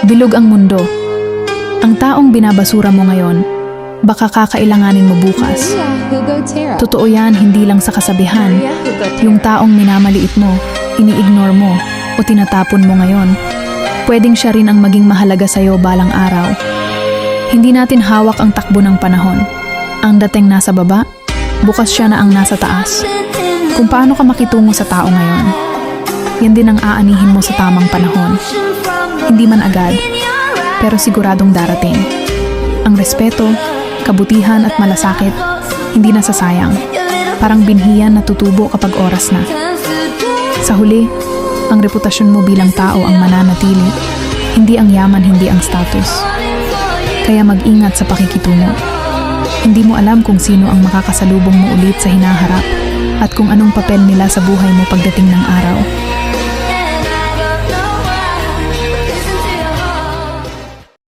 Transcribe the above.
Bilog ang mundo. Ang taong binabasura mo ngayon, baka kakailanganin mo bukas. Totoo yan hindi lang sa kasabihan. Yung taong minamaliit mo, ini-ignore mo, o tinatapon mo ngayon, pwedeng siya rin ang maging mahalaga sa'yo balang araw. Hindi natin hawak ang takbo ng panahon. Ang dating nasa baba, bukas siya na ang nasa taas. Kung paano ka makitungo sa tao ngayon, yan din ang aanihin mo sa tamang panahon. Hindi man agad, pero siguradong darating. Ang respeto, kabutihan at malasakit, hindi nasasayang. Parang binhiyan na tutubo kapag oras na. Sa huli, ang reputasyon mo bilang tao ang mananatili, hindi ang yaman, hindi ang status. Kaya mag-ingat sa pakikitungo. Hindi mo alam kung sino ang makakasalubong mo ulit sa hinaharap at kung anong papel nila sa buhay mo pagdating ng araw.